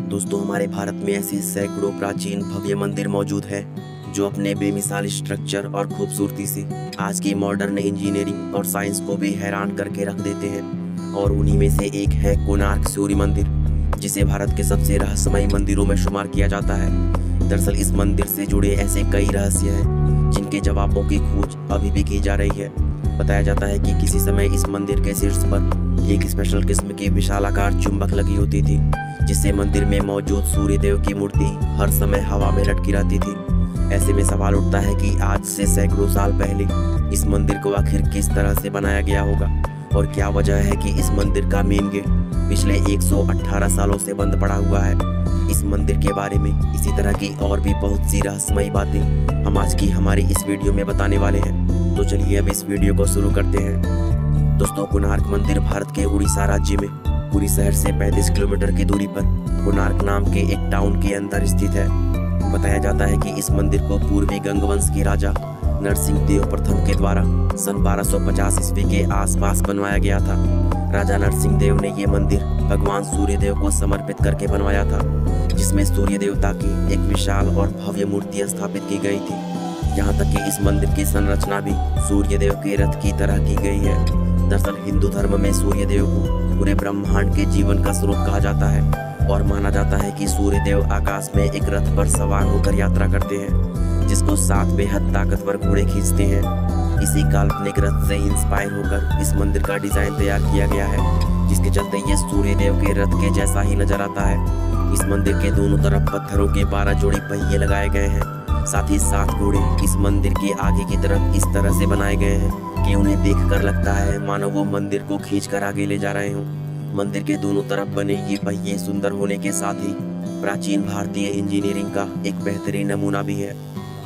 दोस्तों, हमारे भारत में ऐसे सैकड़ों प्राचीन भव्य मंदिर मौजूद हैं जो अपने बेमिसाल स्ट्रक्चर और खूबसूरती से आज की मॉडर्न इंजीनियरिंग और साइंस को भी हैरान करके रख देते हैं। और उन्हीं में से एक है कोणार्क सूर्य मंदिर, जिसे भारत के सबसे रहस्यमय मंदिरों में शुमार किया जाता है। दरअसल इस मंदिर से जुड़े ऐसे कई रहस्य हैं जिनके जवाबों की खोज अभी भी की जा रही है। बताया जाता है कि किसी समय इस मंदिर के शीर्ष पर एक स्पेशल किस्म की विशालाकार चुंबक लगी होती थी, जिससे मंदिर में मौजूद सूर्य देव की मूर्ति हर समय हवा में लटकी रहती थी। ऐसे में सवाल उठता है कि आज से सैकड़ों साल पहले इस मंदिर को आखिर किस तरह से बनाया गया होगा, और क्या वजह है कि इस मंदिर का मेन गेट पिछले 118 सालों से बंद पड़ा हुआ है। इस मंदिर के बारे में इसी तरह की और भी बहुत सी रहस्यमयी बातें हम आज की हमारी इस वीडियो में बताने वाले हैं। तो चलिए अब इस वीडियो को शुरू करते हैं। दोस्तों, कोणार्क मंदिर भारत के उड़ीसा राज्य में पुरी शहर से 35 किलोमीटर की दूरी पर कोणार्क नाम के एक टाउन के अंदर स्थित है। बताया जाता है कि इस मंदिर को पूर्वी गंगवंश के राजा नरसिंह देव प्रथम के द्वारा सन 1250 ईस्वी के आसपास बनवाया गया था। राजा नरसिंह देव ने ये मंदिर भगवान सूर्य देव को समर्पित करके बनवाया था, जिसमें सूर्य देवता की एक विशाल और भव्य मूर्ति स्थापित की गई थी। यहाँ तक कि इस मंदिर की संरचना भी सूर्य देव के रथ की तरह की गई है। दरअसल हिंदू धर्म में सूर्य देव को पूरे ब्रह्मांड के जीवन का स्रोत कहा जाता है, और माना जाता है कि सूर्य देव आकाश में एक रथ पर सवार होकर यात्रा करते हैं, जिसको 7 बेहद ताकतवर घोड़े खींचते हैं। इसी काल्पनिक रथ से इंस्पायर होकर इस मंदिर का डिजाइन तैयार किया गया है, जिसके चलते ये सूर्य देव के रथ के जैसा ही नजर आता है। इस मंदिर के दोनों तरफ पत्थरों के 12 जोड़ी पहिए लगाए गए हैं। साथ ही 7 घोड़े इस मंदिर के आगे की तरफ इस तरह से बनाए गए हैं कि उन्हें देखकर लगता है मानो वो मंदिर को खींचकर आगे ले जा रहे हों। मंदिर के दोनों तरफ बने ये पहिए सुंदर होने के साथ ही प्राचीन भारतीय इंजीनियरिंग का एक बेहतरीन नमूना भी है।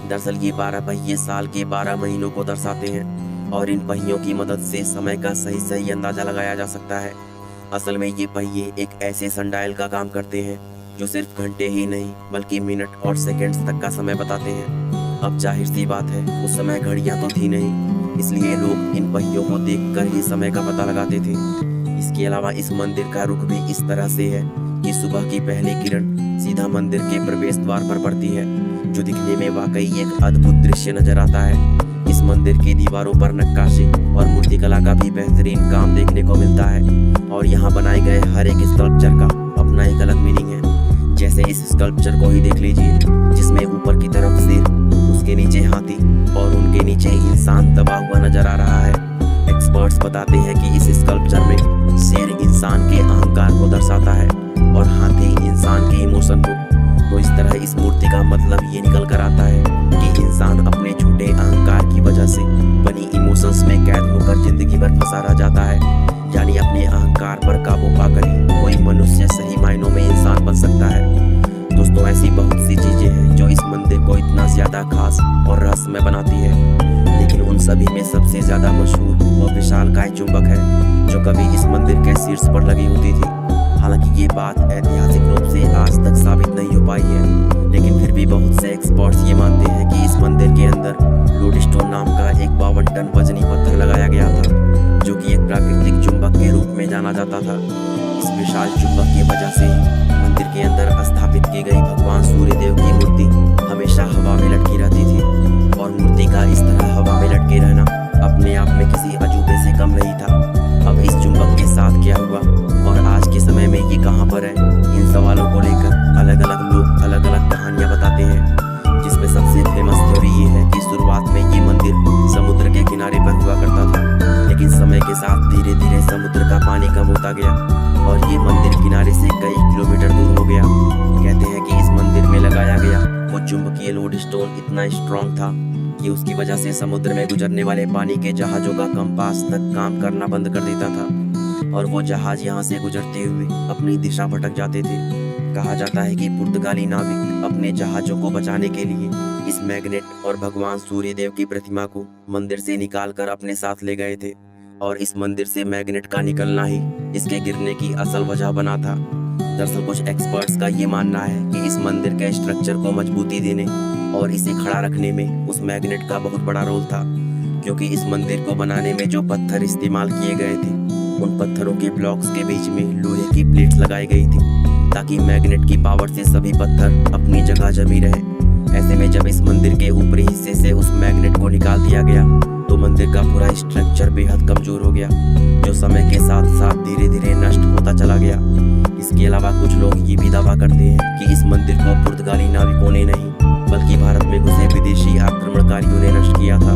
दरअसल ये 12 पहिए साल के 12 महीनों को दर्शाते हैं, और इन पहियों की मदद से समय का सही अंदाजा लगाया जा सकता है। असल में ये पहिए एक ऐसे सनडायल का काम करते हैं जो सिर्फ घंटे ही नहीं बल्कि मिनट और सेकंड्स तक का समय बताते हैं। अब जाहिर सी बात है, उस समय घड़ियां तो थी नहीं, इसलिए लोग इन पहियों को देखकर ही समय का पता लगाते थे। इसके अलावा इस मंदिर का रुख भी इस तरह से है कि सुबह की पहली किरण सीधा मंदिर के प्रवेश द्वार पर पड़ती है, जो दिखने में वाकई एक अद्भुत दृश्य नजर आता है। इस मंदिर की दीवारों पर नक्काशी और मूर्तिकला का भी बेहतरीन काम देखने को मिलता है, और यहाँ बनाए गए हर एक स्कल्पचर का अपना एक अलग मीनिंग है। जैसे इस स्कल्पचर को ही देख लीजिए, जिसमें ऊपर की तरफ शेर, उसके नीचे हाथी और उनके नीचे इंसान दबा हुआ नजर आ रहा है। एक्सपर्ट्स बताते हैं कि इस स्कल्पचर में शेर इंसान के अहंकार को दर्शाता है और हाथी इंसान के इमोशन को। तो इस तरह इस मूर्ति का मतलब ये निकल कर आता है कि इंसान अपने छोटे अहंकार की वजह से बनी इमोशंस में कैद होकर जिंदगी भर फंसा रह जाता है। यानी अपने अहंकार पर काबू पाकर ही कोई मनुष्य सही मायनों में इंसान बन सकता है। दोस्तों, ऐसी बहुत सी चीजें हैं जो इस मंदिर को इतना ज्यादा खास और रहस्यमय बनाती है, लेकिन उन सभी में सबसे ज्यादा मशहूर वो विशालकाय चुंबक है जो कभी इस मंदिर के शीर्ष पर लगी होती थी। हालांकि ये बात ऐतिहासिक रूप से आज तक साबित नहीं हो पाई है, लेकिन फिर भी बहुत से एक्सपर्ट्स ये मानते हैं कि इस मंदिर के अंदर लोडस्टोन नाम का एक 52 टन वजनी पत्थर लगाया गया था, जो कि एक प्राकृतिक चुंबक के रूप में जाना जाता था। इस विशाल चुंबक की वजह से मंदिर के अंदर स्थापित की गई भगवान सूर्य देव की मूर्ति हमेशा हवा में लटकी रहती थी, और मूर्ति का इस तरह हवा में लटके रहना अपने आप में किसी अजूबे से कम नहीं था। अब इस चुंबक के साथ क्या हुआ और आज के समय में ये कहाँ पर है, इन सवालों को लेकर अलग अलग लोग अलग अलग कहानियां बताते हैं, जिसमें सबसे फेमस थ्योरी ये है कि शुरुआत में ये मंदिर समुद्र के किनारे पर हुआ करता था, लेकिन समय के साथ धीरे धीरे समुद्र का पानी कम होता गया और ये मंदिर किनारे से कई किलोमीटर दूर हो गया। कहते हैं कि इस मंदिर में लगाया गया वो चुंबकीय लोडस्टोन इतना स्ट्रॉन्ग था कि उसकी वजह से समुद्र में गुजरने वाले पानी के जहाजों का कंपास तक काम करना बंद कर देता था, और वो जहाज यहाँ से गुजरते हुए अपनी दिशा भटक जाते थे। कहा जाता है कि पुर्तगाली नाविक अपने जहाजों को बचाने के लिए इस मैग्नेट और भगवान सूर्य देव की प्रतिमा को मंदिर से निकालकर अपने साथ ले गए थे, और इस मंदिर से मैग्नेट का निकलना ही इसके गिरने की असल वजह बना था। दरअसल कुछ एक्सपर्ट्स का ये मानना है कि इस मंदिर के स्ट्रक्चर को मजबूती देने और इसे खड़ा रखने में उस मैग्नेट का बहुत बड़ा रोल था, क्योंकि इस मंदिर को बनाने में जो पत्थर इस्तेमाल किए गए थे, उन पत्थरों के ब्लॉक्स के बीच में लोहे की प्लेट्स लगाई गई थी, ताकि मैग्नेट की पावर से सभी पत्थर अपनी जगह जमी रहे। ऐसे में जब इस मंदिर के ऊपरी हिस्से से उस मैग्नेट को निकाल दिया गया तो मंदिर का पूरा स्ट्रक्चर बेहद कमजोर हो गया, जो समय के साथ साथ धीरे धीरे नष्ट होता चला गया। इसके अलावा कुछ लोग ये भी दावा करते हैं कि इस मंदिर को पुर्तगाली नाविकों ने नहीं बल्कि भारत में घुसे विदेशी आक्रमणकारियों ने नष्ट किया था।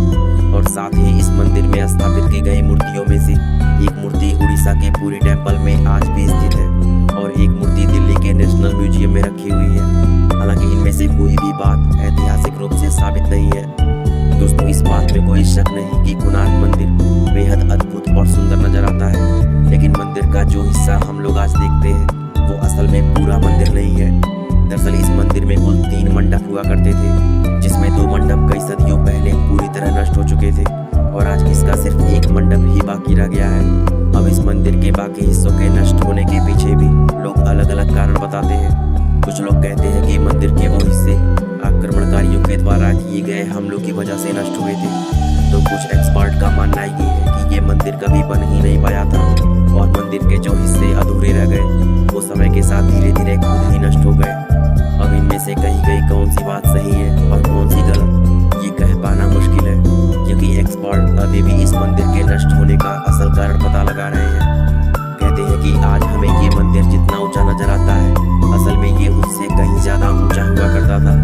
और साथ ही इस मंदिर में स्थापित की गई मूर्तियों में से एक मूर्ति उड़ीसा के पुरी टेम्पल में आज भी स्थित है और एक मूर्ति दिल्ली के नेशनल म्यूजियम में रखी हुई है। हालांकि इनमें से कोई भी बात ऐतिहासिक रूप से साबित नहीं है। दोस्तों, इस बात में कोई शक नहीं कि कोणार्क मंदिर बेहद अद्भुत और सुंदर नजर आता है, लेकिन मंदिर का जो हिस्सा हम लोग आज देखते हैं वो असल में पूरा मंदिर नहीं है। दरअसल इस मंदिर में कुल 3 मंडप हुआ करते थे, जिसमें 2 मंडप कई सदियों पहले पूरी तरह नष्ट हो चुके थे और आज इसका सिर्फ एक मंडप ही बाकी रह गया है। अब इस मंदिर के बाकी हिस्सों के नष्ट होने के पीछे भी लोग अलग अलग कारण बताते हैं। कुछ लोग कहते हैं कि मंदिर के वो हिस्से आक्रमणकारियों के द्वारा किए गए हमलों की वजह से नष्ट हुए थे, तो कुछ एक्सपर्ट का मानना ये है कि ये मंदिर कभी बन ही नहीं पाया था और मंदिर के जो हिस्से अधूरे रह गए वो समय के साथ धीरे धीरे खुद ही नष्ट हो गए। अब इनमें से कही गई कौन सी बात सही है और कौन सी गलत, ये कह पाना मुश्किल है, क्योंकि एक्सपर्ट अभी भी इस मंदिर के नष्ट होने का असल कारण पता लगा रहे हैं। कहते हैं कि आज हमें ये मंदिर जितना ऊंचा नजर आता है, असल में ये उससे कहीं ज्यादा ऊंचा हुआ करता था।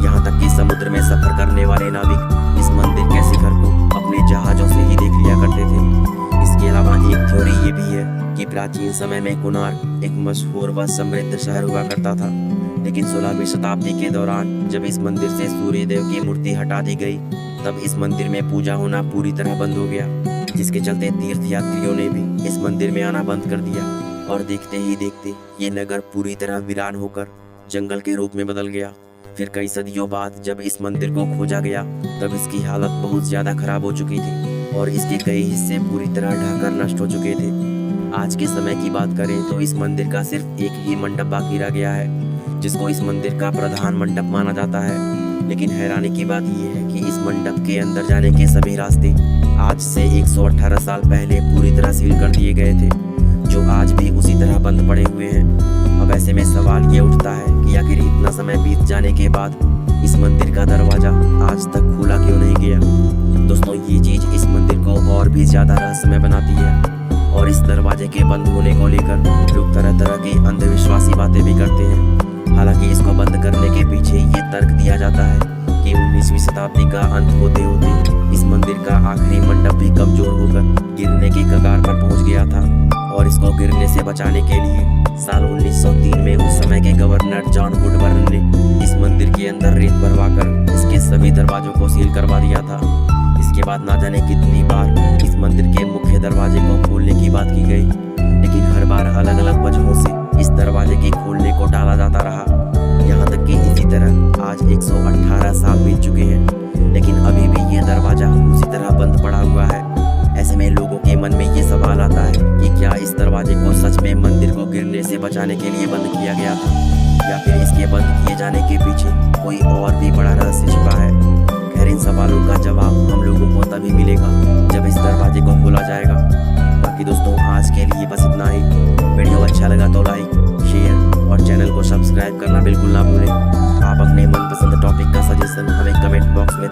यहाँ तक कि समुद्र में सफर करने वाले नाविक इस मंदिर के शिखर को अपने जहाजों से ही देख लिया करते थे। इसके अलावा एक थ्योरी ये भी है कि प्राचीन समय में कोणार्क एक मशहूर व समृद्ध शहर हुआ करता था, लेकिन 16वीं शताब्दी के दौरान जब इस मंदिर से सूर्य देव की मूर्ति हटा दी गई तब इस मंदिर में पूजा होना पूरी तरह बंद हो गया, जिसके चलते तीर्थयात्रियों ने भी इस मंदिर में आना बंद कर दिया और देखते ही देखते ये नगर पूरी तरह वीरान होकर जंगल के रूप में बदल गया। फिर कई सदियों बाद जब इस मंदिर को खोजा गया तब इसकी हालत बहुत ज्यादा खराब हो चुकी थी और इसके कई हिस्से पूरी तरह ढहकर नष्ट हो चुके थे। आज के समय की बात करें तो इस मंदिर का सिर्फ एक ही मंडप बाकी रह गया है, जिसको इस मंदिर का प्रधान मंडप माना जाता है। लेकिन हैरानी की बात यह है कि इस मंडप के अंदर जाने के सभी रास्ते आज से 118 साल पहले पूरी तरह सील कर दिए गए थे, जो आज भी उसी तरह बंद पड़े हुए हैं। अब ऐसे में सवाल ये उठता है कि आखिर इतना समय बीत जाने के बाद इस मंदिर का दरवाजा आज तक खुला क्यों नहीं गया। दोस्तों, ये चीज इस मंदिर को और भी ज्यादा रहस्यमय बनाती है और इस दरवाजे के बंद होने को लेकर लोग तरह तरह की अंधविश्वासी बातें भी करते हैं। हालांकि इसको बंद करने के पीछे ये तर्क दिया जाता है कि 19वीं शताब्दी का अंत होते होते इस मंदिर का आखिरी मंडप भी कमजोर होकर गिरने की कगार पर पहुंच गया था और इसको गिरने से बचाने के लिए साल 1903 में उस समय के गवर्नर जॉन वुडबर्न ने इस मंदिर के अंदर रेत भरवाकर इसके सभी दरवाजों को सील करवा दिया था। इसके बाद ना जाने कितनी बार इस मंदिर के मुख्य दरवाजे को खोलने की बात की गई, लेकिन हर बार अलग अलग वजहों से इस दरवाजे के खोलने को टाला जाता रहा। यहाँ तक कि इसी तरह आज 118 साल बीत चुके हैं, लेकिन अभी भी ये दरवाजा उसी तरह बंद पड़ा हुआ है। ऐसे में लोगों के मन में ये सवाल आता है कि क्या इस दरवाजे को सच में मंदिर को गिरने से बचाने के लिए बंद किया गया था, या फिर इसके बंद किए जाने के पीछे कोई और भी बड़ा रहस्य छिपा है। खैर, इन सवालों का जवाब हम लोगों को तभी मिलेगा जब इस दरवाजे को खोला जाएगा। बाकी दोस्तों, आज के लिए बस इतना ही। वीडियो अच्छा लगा तो लाइक, शेयर और चैनल को सब्सक्राइब करना बिल्कुल ना भूलें। आप अपने मनपसंद टॉपिक का सजेशन हमें कमेंट बॉक्स में